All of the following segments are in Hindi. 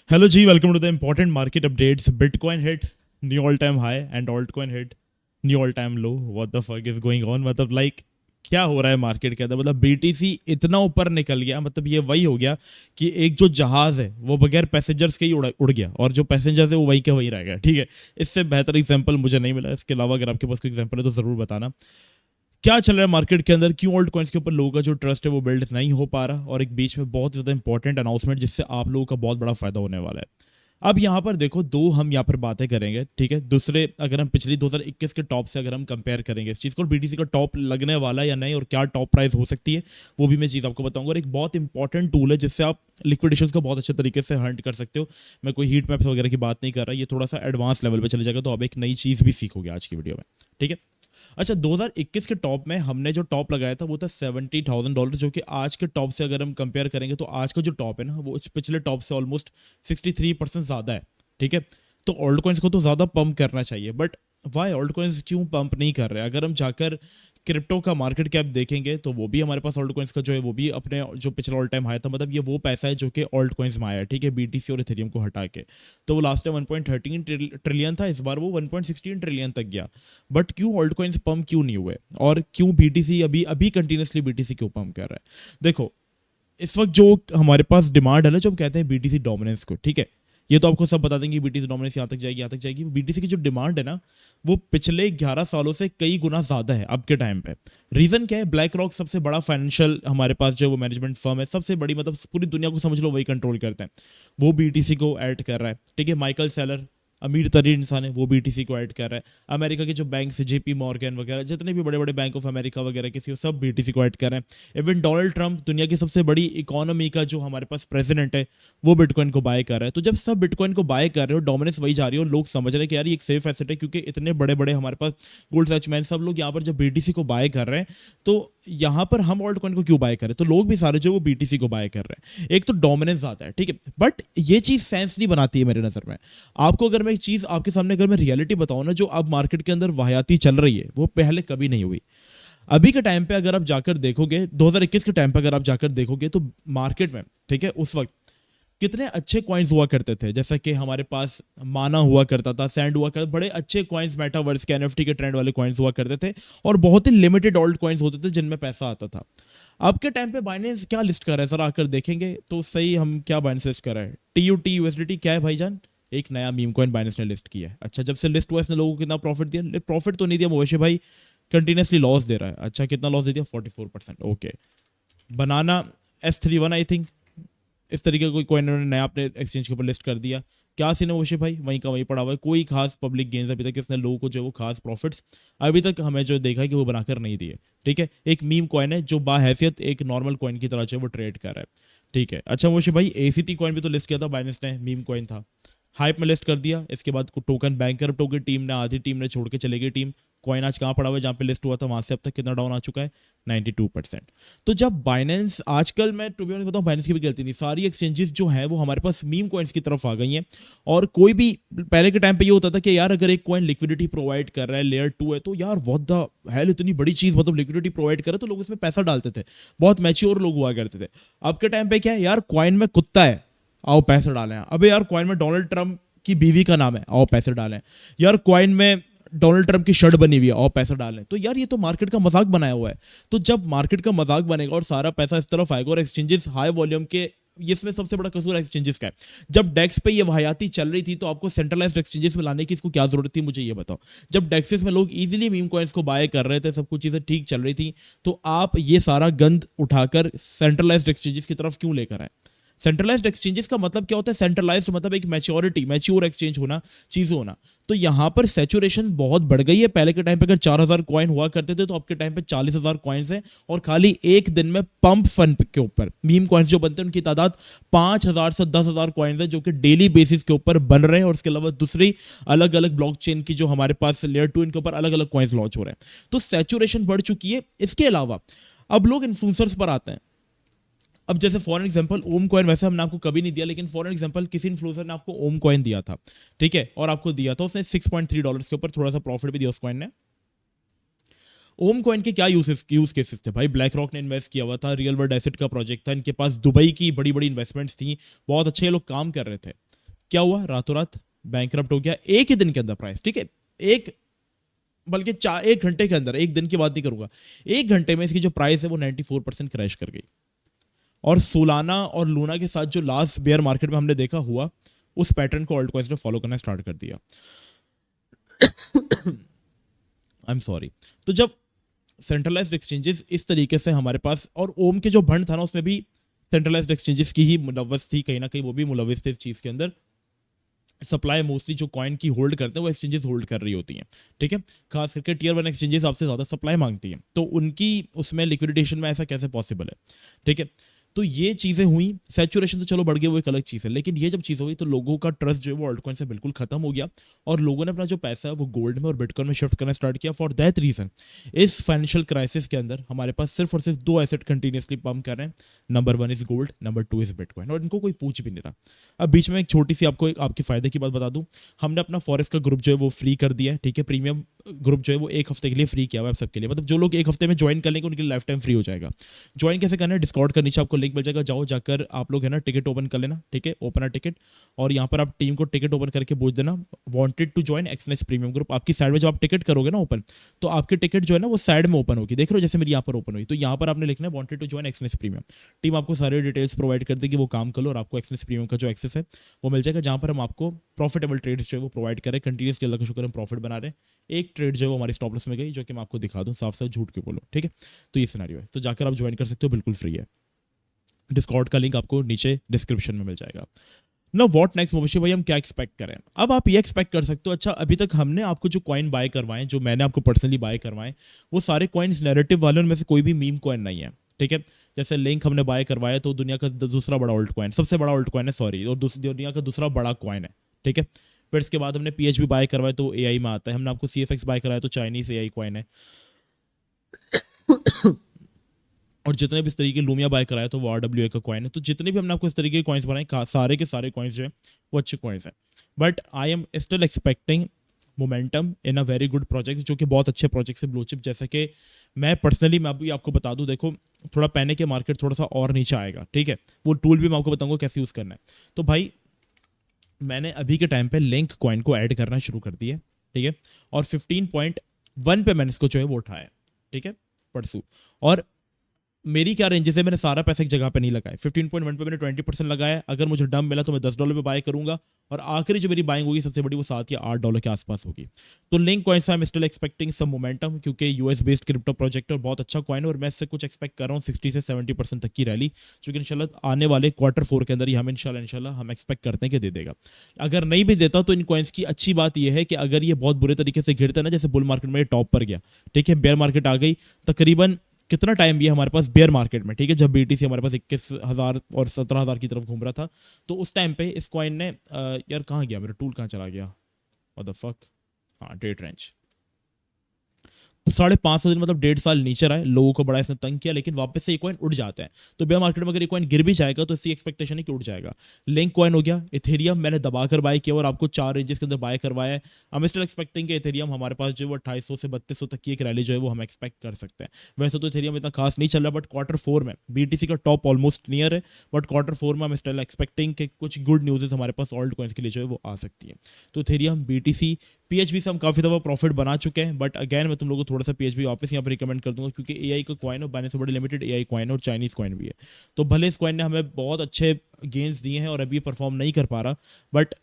Hello G, welcome to the important market updates. Bitcoin hit new all-time high and altcoin hit new all-time low. What the fuck is going on? मतलब like क्या हो रहा है मार्केट के अंदर? मतलब बीटीसी इतना ऊपर निकल गया, मतलब ये वही हो गया कि एक जो जहाज है वो बगैर पैसेंजर्स के ही उड़ गया और जो पैसेंजर्स है वो वही के वही रह गया। ठीक है, इससे बेहतर एग्जांपल मुझे नहीं मिला। इसके अलावा अगर आपके पास कोई एग्जांपल है तो जरूर बताना। क्या चल रहा है मार्केट के अंदर, क्यों ओल्ड कॉइन्स के ऊपर लोगों का जो ट्रस्ट है वो बिल्ड नहीं हो पा रहा, और एक बीच में बहुत ज्यादा इंपॉर्टेंट अनाउंसमेंट जिससे आप लोगों का बहुत बड़ा फायदा होने वाला है। अब यहाँ पर देखो, दो हम यहाँ पर बातें करेंगे। ठीक है, दूसरे अगर हम पिछली 2021 के टॉप से अगर हम कंपेयर करेंगे इस चीज को, बीटीसी का टॉप लगने वाला या नहीं और क्या टॉप प्राइस हो सकती है, वो भी मैं चीज आपको बताऊंगा। और एक बहुत इंपॉर्टेंट टूल है जिससे आप लिक्विडेशन को बहुत अच्छे तरीके से हंट कर सकते हो। मैं कोई हीट मैप्स वगैरह की बात नहीं कर रहा, ये थोड़ा सा एडवांस लेवल पे चले जाएगा, तो आप एक नई चीज भी सीखोगे आज की वीडियो में। ठीक है, अच्छा 2021 के टॉप में हमने जो टॉप लगाया था वो था $70,000, जो कि आज के टॉप से अगर हम कंपेयर करेंगे तो आज का जो टॉप है ना वो इस पिछले टॉप से ऑलमोस्ट 63% ज्यादा है। ठीक है, तो ओल्ड कॉइन्स को तो ज्यादा पंप करना चाहिए, बट वाई ओल्ड कॉइन्स क्यों पंप नहीं कर रहे? अगर हम जाकर क्रिप्टो का मार्केट कैप देखेंगे तो वो भी हमारे पास ओल्ड कॉइन्स का जो है वो भी अपने जो पिछला ऑल टाइम हाई था, मतलब ये वो पैसा है जो कि ओल्ड कॉइन्स में आया है। ठीक है, बीटीसी और इथेरियम को हटा के, तो वो लास्ट टाइम 1.13 ट्रिलियन था, इस बार वो 1.16 ट्रिलियन तक गया। बट क्यों ओल्ड कॉइन्स पंप क्यों नहीं हुए, और क्यों बीटीसी अभी अभी कंटिन्यूसली बीटीसी क्यों पंप कर रहा है? देखो, इस वक्त जो हमारे पास डिमांड है ना, जो हम कहते हैं बीटीसी डोमिनेंस को, ठीक है, ये तो आपको सब बता देंगे बीटीसी डोमिनेंस यहाँ तक जाएगी, यहाँ तक जाएगी। बीटीसी की जो डिमांड है ना वो पिछले 11 सालों से कई गुना ज्यादा है अब के टाइम पे। रीजन क्या है? ब्लैक रॉक सबसे बड़ा फाइनेंशियल हमारे पास जो वो मैनेजमेंट फर्म है, सबसे बड़ी, मतलब पूरी दुनिया को समझ लो वही कंट्रोल करते हैं, वो बीटीसी को ऐड कर रहा है। ठीक है, माइकल सेलर अमीर तरीन इंसान है, वो बीटीसी को ऐड कर रहा है। अमेरिका के जो बैंक है, जेपी मॉर्गन वगैरह, जितने भी बड़े बड़े बैंक ऑफ अमेरिका वगैरह किसी, सब बीटीसी को ऐड कर रहे हैं। इवन डोनाल्ड ट्रंप, दुनिया की सबसे बड़ी इकोनॉमी का जो हमारे पास प्रेसिडेंट है, वो बिटकॉइन को बाय कर रहा है। तो जब सब बिटकॉइन को बाय कर रहे हो, डोमिनेंस वही जा रही हो, लोग समझ रहे हैं कि यार ये एक सेफ एसेट है, क्योंकि इतने बड़े बड़े हमारे पास गोल्ड सचमैन सब लोग यहाँ पर जब बीटीसी को बाय कर रहे हैं, तो यहाँ पर हम ऑल्ट कॉइन को क्यों बाय करें? तो लोग भी सारे जो वो बीटीसी को बाय कर रहे हैं। एक तो डोमिनेंस आता है, ठीक है, बट ये चीज सेंस नहीं बनाती है मेरे नजर में। आपको अगर मैं एक चीज आपके सामने अगर मैं रियलिटी बताऊं ना, जो अब मार्केट के अंदर वाहियाती चल रही है वो पहले कभी नहीं हुई। अभी के टाइम पे अगर आप जाकर देखोगे, 2021 के टाइम पे अगर आप जाकर देखोगे तो मार्केट में, ठीक है, उस वक्त कितने अच्छे कॉइन्स हुआ करते थे, जैसा कि हमारे पास माना हुआ करता था, सैंड हुआ करता, बड़े अच्छे कॉइन्स, मेटावर्स के एनएफटी के ट्रेंड वाले कॉइन्स हुआ करते थे, और बहुत ही लिमिटेड ओल्ड कॉइन्स होते थे जिनमें पैसा आता था। अब के टाइम पे बाइनेंस क्या लिस्ट कर रहा है सर, आकर देखेंगे तो सही, हम क्या बाइनेंस लिस्ट कर रहा है? टीयूटी यूएसडीटी क्या है भाईजान? एक नया मीम कॉइन बाइनेंस ने लिस्ट किया है। अच्छा, जब से लिस्ट हुआ इसने लोगों को कितना प्रॉफिट दिया? प्रॉफिट तो नहीं दिया मोवेशी भाई, कंटिन्यूसली लॉस दे रहा है। अच्छा, कितना लॉस दे दिया? 44%। Okay, banana S31 I think, इस तरीके का कोई कॉइन उन्होंने नया अपने एक्सचेंज के ऊपर लिस्ट कर दिया। क्या सीन है वैसे भाई? वहीं का वहीं पड़ा हुआ है, कोई खास पब्लिक गेन्स अभी तक इसने लोगों को जो वो खास प्रॉफिट्स अभी तक हमें जो देखा है कि वो बनाकर नहीं दिए। ठीक है, एक मीम कॉइन है जो बाहैसियत एक नॉर्मल कॉइन की तरह जो वो ट्रेड कर रहा है। ठीक है, अच्छा वैसे भाई एसीटी कॉइन भी तो लिस्ट किया था बाइनेंस ने, मीम कॉइन था, हाइप में लिस्ट कर दिया। इसके बाद टोकन बैंकर टोकन टीम ने, आधी टीम ने छोड़ के चले गई टीम। कॉइन आज कहाँ पड़ा हुआ है? जहाँ पे लिस्ट हुआ था वहां से अब तक कितना डाउन आ चुका है? 92%। तो जब बाइनेंस, आजकल मैं टू बी ऑनेस्ट बताऊं, बाइनेंस की भी गलती नहीं, सारी एक्सचेंजेस जो है वो हमारे पास मीम कॉइन्स की तरफ आ गई हैं। और कोई भी पहले के टाइम पे ये होता था कि यार अगर एक कॉइन लिक्विडिटी प्रोवाइड कर रहा है, लेयर 2 है, तो यार व्हाट द हेल, इतनी बड़ी चीज, मतलब लिक्विडिटी प्रोवाइड करे तो लोग इसमें पैसा डालते थे, बहुत मैच्योर लोग हुआ करते थे। अब के टाइम पे क्या है, यार कॉइन में कुत्ता है, आओ पैसे डालें। अबे यार कॉइन में डोनाल्ड ट्रंप की बीवी का नाम है, आओ पैसे डालें। यार कॉइन में डोनाल्ड ट्रंप की शर्ट बनी हुई है, और पैसा डालें। तो यार ये तो मार्केट का मजाक बनाया हुआ है। तो जब मार्केट का मजाक बनेगा और सारा पैसा इस तरफ आएगा, और एक्सचेंजेस हाई वॉल्यूम के, इसमें सबसे बड़ा कसूर एक्सचेंजेस का है। जब डेक्स पे ये वाहियाती चल रही थी तो आपको सेंट्रलाइज्ड एक्सचेंजेस में लाने की इसको क्या जरूरत थी, मुझे ये बताओ। जब डेक्सेस में लोग इजीली मीम कॉइन्स को बाय कर रहे थे, सब कुछ चीजें ठीक चल रही थी, तो आप ये सारा गंद उठाकर सेंट्रलाइज्ड एक्सचेंजेस की तरफ क्यों लेकर आए? सेंट्रलाइज्ड एक्सचेंजेस का मतलब क्या होता है? सेंट्रलाइज्ड मतलब एक मैच्योरिटी, मैच्योर एक्सचेंज होना, चीजें होना। तो यहां पर सैचुरेशन बहुत बढ़ गई है। पहले के टाइम पे अगर 4000 कॉइन हुआ करते थे, तो अब के टाइम पे 40,000 कॉइन्स हैं, और खाली एक दिन में पंप फन के ऊपर मीम कॉइन्स जो बनते हैं उनकी तादाद 5000 से 10,000 कॉइन्स है, जो कि डेली बेसिस के ऊपर बन रहे हैं। और इसके अलावा दूसरी अलग अलग ब्लॉकचेन की जो हमारे पास लेयर 2, इनके ऊपर अलग अलग कॉइन्स लॉन्च हो रहे हैं। तो सैचुरेशन बढ़ चुकी है। इसके अलावा अब लोग इन्फ्लुएंसर्स पर आते हैं। अब जैसे फॉर एग्जांपल ओम कॉइन, वैसे हमने आपको कभी नहीं दिया, लेकिन फॉर एग्जांपल किसी इन्फ्लुएंसर ने आपको ओम कॉइन दिया था, ठीक है, और आपको दिया था उसने $6.3 के ऊपर, थोड़ा सा प्रॉफिट भी दिया उस कॉइन ने। ओम कॉइन के क्या यूज केसेस थे भाई? ब्लैक रॉक ने इन्वेस्ट किया हुआ था, रियल वर्ल्ड एसेट का प्रोजेक्ट था, इनके पास दुबई की बड़ी बड़ी इन्वेस्टमेंट्स थी, बहुत अच्छे लोग काम कर रहे थे। क्या हुआ, रातों रात बैंकरप्ट हो गया एक ही दिन के अंदर प्राइस, ठीक है, एक बल्कि 1 घंटे के अंदर, एक दिन की बात नहीं करूंगा, 1 घंटे में इसकी जो प्राइस है वो 94% क्रैश कर गई। और सोलाना और लूना के साथ जो लास्ट बेयर मार्केट में हमने देखा हुआ, उस पैटर्न को ऑल्ट कॉइन्स ने फॉलो करना स्टार्ट कर दिया। I am sorry. तो जब सेंट्रलाइज्ड एक्सचेंजेस इस तरीके से हमारे पास, और ओम के जो भंड था ना उसमें भी सेंट्रलाइज्ड एक्सचेंजेस की ही मुलव्वस थी, कहीं ना कहीं वो भी मुलव्वस थे इस चीज के अंदर। सप्लाई मोस्टली जो कॉइन की होल्ड करते हैं वो एक्सचेंजेस होल्ड कर रही होती हैं, ठीक है, खास करके टियर 1 एक्सचेंजेस आपसे ज्यादा सप्लाई मांगती हैं, तो उनकी उसमें लिक्विडेशन में ऐसा कैसे पॉसिबल है, ठीक है। तो ये चीजें हुई, सैचुरेशन तो चलो बढ़ गई, वो एक अलग चीज है, लेकिन ये जब चीज हुई तो लोगों का ट्रस्ट जो है वो ऑल्टकॉइन से बिल्कुल खत्म हो गया, और लोगों ने अपना जो पैसा है वो गोल्ड में और बिटकॉइन में शिफ्ट करना स्टार्ट किया। फॉर दैट रीजन इस फाइनेंशियल क्राइसिस के अंदर हमारे पास सिर्फ और सिर्फ 2 एसेट कंटिन्यूसली पंप कर रहे हैं, number 1 is gold, number 2 is bitcoin, और इनको कोई पूछ भी नहीं रहा। अब बीच में एक छोटी सी आपको एक आपके फायदे की बात बता दूं, हमने अपना फॉरेस्ट का ग्रुप जो है वो फ्री कर दिया है, ठीक है, प्रीमियम ग्रुप जो है वो 1 हफ्ते के लिए फ्री किया हुआ है सबके लिए, मतलब जो लोग 1 हफ्ते में ज्वाइन कर लेंगे उनके लिए लाइफ टाइम फ्री हो जाएगा। ज्वाइन कैसे करना है, डिस्कॉर्ड का नीचे आपको लिंक मिल जाएगा, जाओ जाकर आप लोग है ना टिकट ओपन कर लेना, ठीक है, ओपन अ टिकट, और यहाँ पर आप टीम को टिकट ओपन करके पूछ देना wanted to join Exness premium group. आपकी साइड में जब आप टिकट करोगे ना ओपन, तो आपकी टिकट जो है ना वो साइड में ओपन होगी, देख रहे हो जैसे मेरी यहाँ पर ओपन हुई, तो यहाँ पर आपने लिखना है wanted to join Exness premium. Team आपको सारे डिटेल्स प्रोवाइड कर देगी, वो काम कर लो और आपको एक्सनेस प्रीमियम का जो एक्सेस है वो मिल जाएगा, जहाँ पर हम आपको प्रॉफिटेबल ट्रेड्स जो है वो प्रोवाइड करें, कंटिन्यूसली अल्लाह का शुक्र हम प्रॉफिट बना रहे हैं। एक ट्रेड जो है वो हमारी स्टॉप लॉस में गई, जो कि मैं आपको दिखा दूं, साफ साफ झूठ क्यों बोलो, ठीक है। तो ये सिनेरियो है, तो जाकर आप ज्वाइन कर सकते हो, बिल्कुल फ्री है। डिस्कॉर्ड का लिंक आपको नीचे डिस्क्रिप्शन में मिल जाएगा ना। व्हाट नेक्स्ट मोबाशी भाई, हम क्या एक्सपेक्ट करें? अब आप ये एक्सपेक्ट कर सकते हो, अच्छा अभी तक हमने आपको जो कॉइन बाय करवाए, जो मैंने आपको पर्सनली बाय करवाए, वो सारे कॉइन्स नैरेटिव वाले, उनमें से कोई भी मीम कॉइन नहीं है, ठीक है। जैसे लिंक हमने बाय करवाया तो दुनिया का दूसरा बड़ा ऑल्ट कॉइन, सबसे बड़ा ऑल्ट कॉइन है, सॉरी, और दुनिया का दूसरा बड़ा कॉइन है, ठीक है। फिर इसके बाद हमने PHB बाय करवाया तो AI में आता है, हमने आपको CFX बाय कराया तो चाइनीज AI कॉइन है, और जितने भी इस तरीके लूमिया बाय कराया तो वो RWA का कॉइन है। तो जितने भी हमने आपको इस तरीके के कॉइन्स बनाए, सारे के सारे कॉइन्स जो है वो अच्छे कॉइन्स हैं, but I am still expecting momentum in a very good project, जो कि बहुत अच्छे प्रोजेक्ट्स है ब्लू चिप, जैसे कि मैं पर्सनली मैं अभी आपको बता दूं, देखो थोड़ा पैनिक के मार्केट थोड़ा सा और नीचे आएगा, ठीक है, वो टूल भी मैं आपको बताऊंगा कैसे यूज़ करना है। तो भाई मैंने अभी के टाइम पे लिंक कॉइन को ऐड करना शुरू कर दिया, ठीक है, और 15.1 पे मैंने इसको जो है वो उठाया, ठीक है, परसों। और मेरी क्या रेंजेस है, मैंने सारा पैसा एक जगह पे नहीं लगाया, 15.1 पे मैंने 20% लगाया, अगर मुझे डम मिला तो मैं $10 पे बाय करूंगा, और आखिरी जो मेरी बाइंग होगी सबसे बड़ी वो $7 या $8 के आसपास होगी। तो लिंक कॉइन से I am still expecting some momentum, क्योंकि US बेस्ड क्रिप्टो प्रोजेक्ट और बहुत अच्छा कॉइन है, और मैं इससे कुछ एक्सपेक्ट कर रहा हूँ 60 से 70% तक की रैली, जो कि इंशाल्लाह आने वाले Q4 के अंदर ही हम इंशाल्लाह हम एक्सपेक्ट करते हैं कि दे देगा। अगर नहीं भी देता तो इन कॉइन्स की अच्छी बात यह है कि अगर ये बहुत बुरे तरीके से गिरता है ना, जैसे बुल मार्केट में टॉप पर गया, ठीक है, बेयर मार्केट आ गई, तकरीबन कितना टाइम भी है हमारे पास बेयर मार्केट में, ठीक है, जब BTC हमारे पास 21,000 और 17,000 की तरफ घूम रहा था, तो उस टाइम पे इस कॉइन ने यार कहाँ गया मेरा टूल, कहाँ चला गया, व्हाट द फक, हाँ डेट रेंज, 550 दिन मतलब 1.5 साल नीचे रहा है, लोगों को बड़ा इसने तंग किया, लेकिन वापस से ये कॉइन उड़ जाता है। तो बेयर मार्केट में अगर ये कॉइन गिर भी जाएगा तो इसकी एक्सपेक्टेशन है कि उड़ जाएगा। लिंक कॉइन हो गया, इथेरियम मैंने दबाकर बाय किया और आपको 4 रेंजेस के अंदर बाय करवाया है। हम स्टिल एक्सपेक्टिंग कि इथेरियम हमारे पास जो है वो 2800 से 3200 तक की एक रैली जो है वो हम एक्सपेक्ट कर सकते हैं। वैसे तो इथेरियम इतना खास नहीं चल रहा, बट Q4 में BTC का टॉप ऑलमोस्ट नियर है, बट Q4 में हम स्टिल एक्सपेक्टिंग कि कुछ गुड न्यूज़ हमारे पास ऑल्ट कॉइन्स के लिए जो है वो आ सकती है। तो इथेरियम, BTC, PHB से हम काफ़ी दफ़ा प्रॉफिट बना चुके हैं, बट अगैन मैं तुम लोगों को थोड़ा सा PHB वापस यहाँ पर रिकमेंड कर दूंगा, क्योंकि AI का कॉइन और बाइनेंस से बड़ी लिमिटेड AI कॉइन है और चाइनीज कॉइन भी है। तो भले इस कॉइन ने हमें बहुत अच्छे गेंस दिए हैं और अभी परफॉर्म नहीं कर पा रहा, बट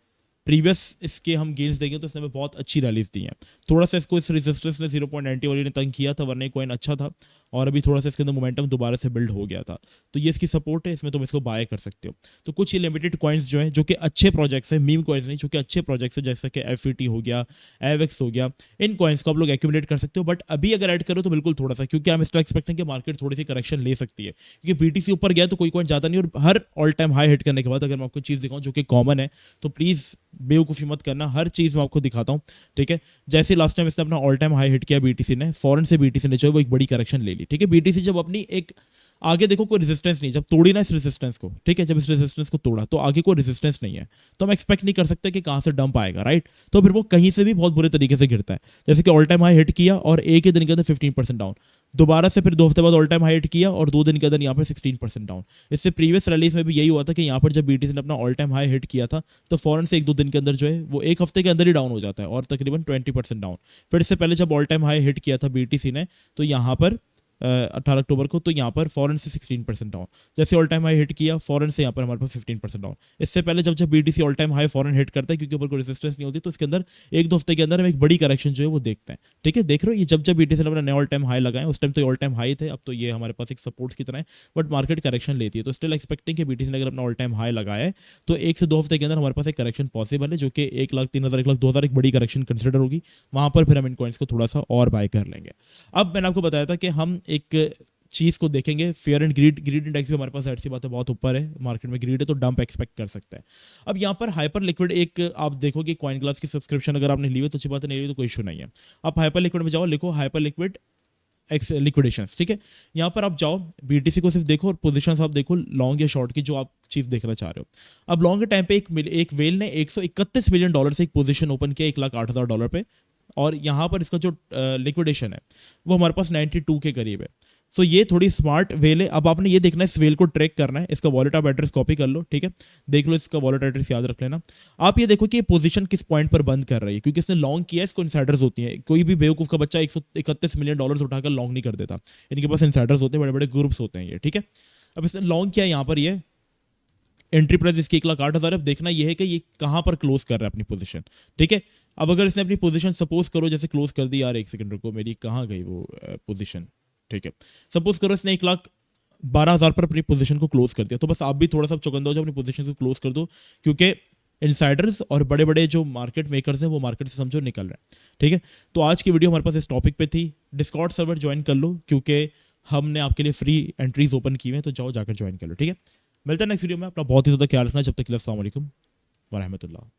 प्रीवियस इसके हम गेंस देंगे तो इसने हमें बहुत अच्छी रैलीज दी हैं। थोड़ा सा इसको इस रेजिस्टेंस ने 0.90 वाली ने तंग किया था, वरना कॉइन अच्छा था, और अभी थोड़ा सा इसके अंदर मोमेंटम दोबारा से बिल्ड हो गया था। तो ये इसकी सपोर्ट है, इसमें तुम इसको बाय कर सकते हो। तो कुछ ये लिमिटेड कॉइन्स जो है जो कि अच्छे प्रोजेक्ट्स हैं, मीम कॉइन्स नहीं, जो कि अच्छे प्रोजेक्ट्स हैं, जैसे कि FET हो गया, AVEX हो गया, इन कॉइन्स को आप लोग एक्यूमुलेट कर सकते हो। बट अभी अगर ऐड करो तो बिल्कुल थोड़ा सा, क्योंकि हम इसका एक्सपेक्टिंग कि मार्केट थोड़ी सी करेक्शन ले सकती है, क्योंकि BTC ऊपर गया तो कोई कॉइन ज़्यादा नहीं, और हर ऑल टाइम हाई हिट करने के बाद अगर मैं आपको चीज़ दिखाऊं जो कि कॉमन है, तो प्लीज़ बेवकूफ़ी मत करना, हर चीज़ मैं आपको दिखाता हूँ, ठीक है। जैसे लास्ट टाइम इसने अपना ऑल टाइम हाई हिट किया BTC ने, फॉरन से BTC ने जो है वो एक बड़ी करेक्शन ले ली, ठीक है। BTC जब अपनी एक आगे देखो कोई रेजिस्टेंस नहीं, जब तोड़ी ना इस रेजिस्टेंस को, ठीक है, जब इस रेजिस्टेंस को तोड़ा तो आगे कोई रेजिस्टेंस नहीं है, तो हम एक्सपेक्ट नहीं कर सकते कि कहाँ से डंप आएगा, राइट। तो फिर वो कहीं से भी बहुत बुरे तरीके से गिरता है, जैसे कि ऑल टाइम हाई हिट किया और एक ही दिन के अंदर 15% डाउन, दोबारा से फिर 2 हफ्ते बाद ऑल टाइम हाई हिट किया और 2 दिन के अंदर यहाँ पर 16% डाउन। इससे प्रीवियस रैलीज में भी यही हुआ था कि यहाँ पर जब बीटीसी ने अपना ऑल टाइम हाई हिट किया था तो फौरन से 1-2 दिन के अंदर जो है वो एक हफ्ते के अंदर ही डाउन हो जाता है और तकरीबन 20% डाउन। फिर इससे पहले जब ऑल टाइम हाई हिट किया था बीटीसी ने तो यहाँ पर 18 अक्टूबर को, तो यहाँ पर फॉरन से 16% डाउन, जैसे ऑल टाइम हाई हिट किया फॉरन से यहाँ पर हमारे पास 15% डाउन। इससे पहले जब बीटीसी ऑल टाइम हाई फॉरन हिट करता है क्योंकि ऊपर कोई रेजिस्टेंस नहीं होती, तो इसके अंदर 1-2 हफ्ते के अंदर हम एक बड़ी करेक्शन जो है वो देखते हैं, ठीक है। देख रहे हो ये जब बीटीसी ने अपना नया ऑल टाइम हाई लगाए, उस टाइम तो ऑल टाइम हाई थे, अब तो ये हमारे पास एक सपोर्ट्स की तरह है, बट मार्केट करेक्शन लेती है, तो स्टिल एक्सपेक्टिंग कि बीटीसी ने अगर अपना ऑल टाइम हाई लगाया है तो 1 से 2 हफ्ते के अंदर हमारे पास एक करेक्शन पॉसिबल है, जो कि 1 लाख 3 हज़ार 1 लाख 2 हज़ार एक बड़ी करेक्शन कंसिडर होगी, वहां पर फिर हम इन कॉइन्स को थोड़ा सा और बाय कर लेंगे। अब मैंने आपको बताया था कि हम एक चीज़ को देखेंगे, फेयर एंड ग्रीड इंडेक्स भी हमारे पास ऐसी बात है बहुत ऊपर है, मार्केट में ग्रीड है तो डंप एक्सपेक्ट कर सकता है। अब यहाँ पर हाइपर लिक्विड एक आप देखोगे कॉइन ग्लास की सब्सक्रिप्शन अगर आपने ली हुई तो अच्छी बात है, नहीं ली तो कोई इशू नहीं है। आप हाइपर लिक्विड में जाओ, लिखो हाइपर लिक्विड लिक्विडेशन, ठीक है। यहाँ पर आप जाओ, बीटीसी को सिर्फ देखो और पोजीशंस आप देखो लॉन्ग या शॉर्ट की जो आप चीज देखना चाह रहे हो। अब लॉन्ग के टाइम पे एक वेल ने $131 मिलियन से एक पोजीशन ओपन किया $1,08,000 पे, और यहाँ पर इसका जो लिक्विडेशन है वो हमारे पास 92 के करीब है। सो ये थोड़ी स्मार्ट वेल है। अब आपने ये देखना है, इस वेल को ट्रैक करना है, इसका वॉलेट आप एड्रेस कॉपी कर लो, ठीक है, देख लो इसका वॉलेट एड्रेस याद रख लेना। आप ये देखो कि ये पोजीशन किस पॉइंट पर बंद कर रही है, क्योंकि इसने लॉन्ग किया है, इसको इनसाइडर्स होती है, कोई भी बेवकूफ का बच्चा $131 मिलियन उठाकर लॉन्ग नहीं कर देता, इनके पास इनसाइडर्स होते हैं, बड़े बड़े ग्रुप्स होते हैं ये, ठीक है। अब इसने लॉन्ग किया, यहाँ पर ये एंट्री प्राइस इसकी 1,08,000 है। अब देखना यह है कि ये कहाँ पर क्लोज कर रहा है अपनी पोजीशन, ठीक है। अब अगर इसने अपनी पोजीशन सपोज करो जैसे क्लोज कर दी, यार एक सेकंड रुको, मेरी कहाँ गई वो पोजीशन, ठीक है। सपोज करो इसने 1,12,000 पर अपनी पोजीशन को क्लोज कर दिया, तो बस आप भी थोड़ा सा चौकंदा हो जाओ, अपनी पोजीशन को क्लोज कर दो, क्योंकि इनसाइडर्स और बड़े बड़े जो मार्केट मेकर्स हैं वो मार्केट से समझो निकल रहे हैं, ठीक है। तो आज की वीडियो हमारे पास इस टॉपिक पे थी। डिस्कॉर्ड सर्वर ज्वाइन कर लो, क्योंकि हमने आपके लिए फ्री एंट्रीज ओपन की हुई हैं, तो जाओ जाकर ज्वाइन कर लो, ठीक है। मिलता है नेक्स्ट वीडियो में। अपना बहुत ही ज़्यादा ख्याल रखना, जब तक के लिए अस्सलाम वालेकुम व रहमतुल्लाह।